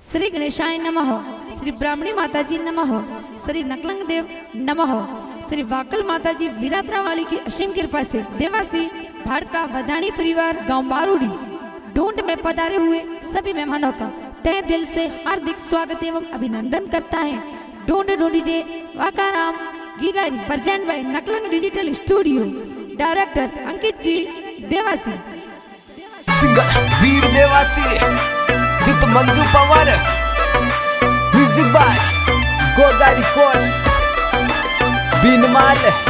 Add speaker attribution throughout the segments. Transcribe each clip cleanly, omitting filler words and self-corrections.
Speaker 1: श्री गणेशाय नमः, श्री ब्राह्मणी माताजी नमः, श्री नकलंग देव नमः, श्री वाकल माताजी वीरात्रा वाली की असीम कृपा से देवासी भाड़का वधाणी परिवार गांव बारूडी ढूंढ में पधारे हुए सभी मेहमानों का तहे दिल से हार्दिक स्वागत एवं अभिनंदन करता है। ढूंढ ढूंढीजे वाकाराम गीगारी present by Naklang digital studio, director Ankit ji Dewasi,
Speaker 2: singer Veer Dewasi with Manju Pawar, music by Godari Koch Bhinmal.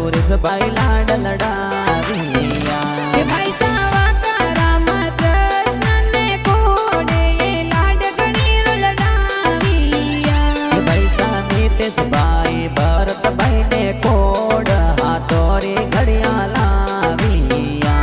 Speaker 3: Suresh भाई लाड लड़ाविया
Speaker 1: के भाई सावा का राम कृष्ण ने कोडे लाड गणीर लड़ाविया
Speaker 3: के भाई सा नीतेश भाई भरत भाई ने कोड हाथोरी घड़िया लाविया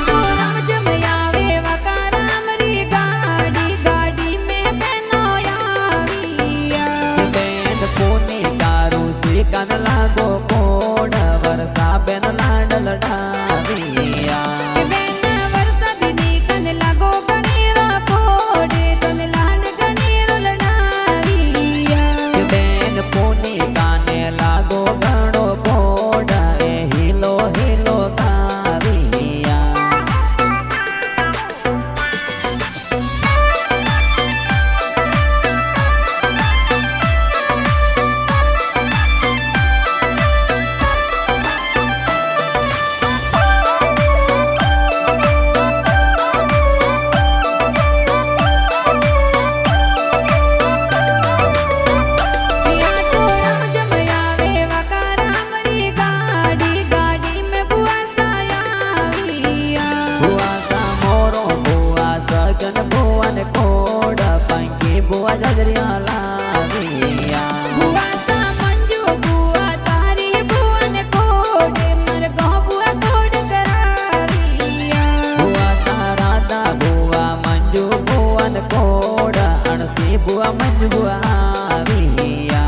Speaker 1: तो राम जमयावे वका राम री गाड़ी गाड़ी में बनोयाविया
Speaker 3: बेन पुनी तारू सी कन लागो कोड वर्षा बेन लाड लड़ाविया
Speaker 1: बेन वर्षा दिनी कन लागो गणीर कोडे तन लाड गणीर लड़ाविया
Speaker 3: बेन पुनी काने लागो गणो कोड ए हिलो हिलो काविया
Speaker 1: या तो राम जमयावे वका राम री गाड़ी गाड़ी में बुआ सायाविया
Speaker 3: बुआ सा मोरो बुआ सगन बुवन कोड पंकी बुआ जजरिया लाविया
Speaker 1: बुआ सा मंजू बुआ तारी बुवन कोडे मर गाँव बुआ कोड कराविया
Speaker 3: बुआ सा राधा बुआ मंजू बुवन कोड अणसी बुआ मंजू बुआ आविया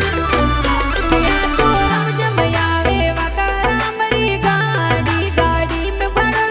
Speaker 1: या तो राम जमयावे वका राम री गाड़ी गाड़ी में बड़ो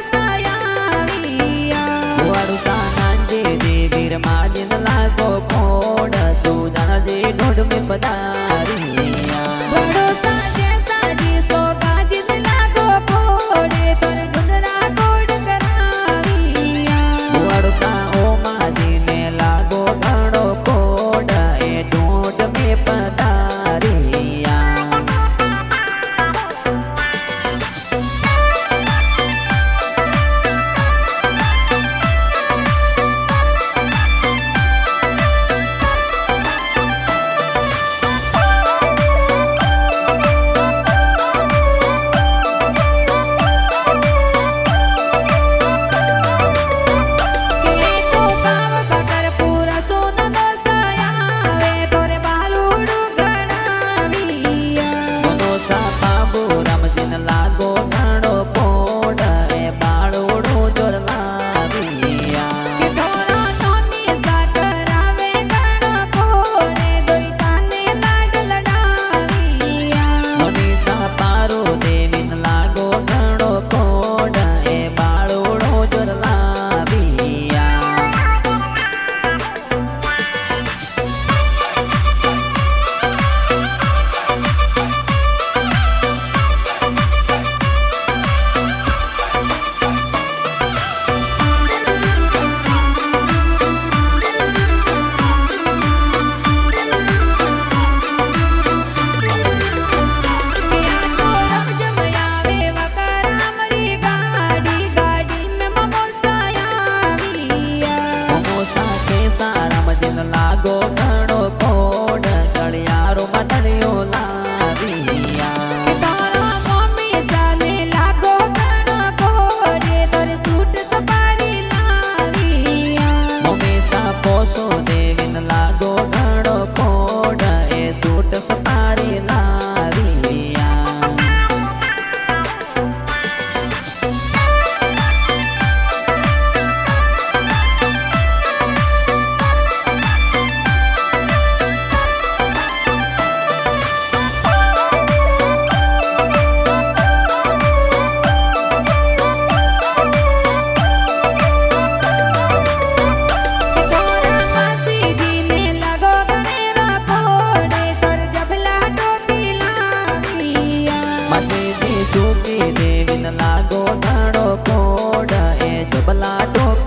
Speaker 3: સુકી દેવીન લાગો દાડો કોડ એ જબલા ટોક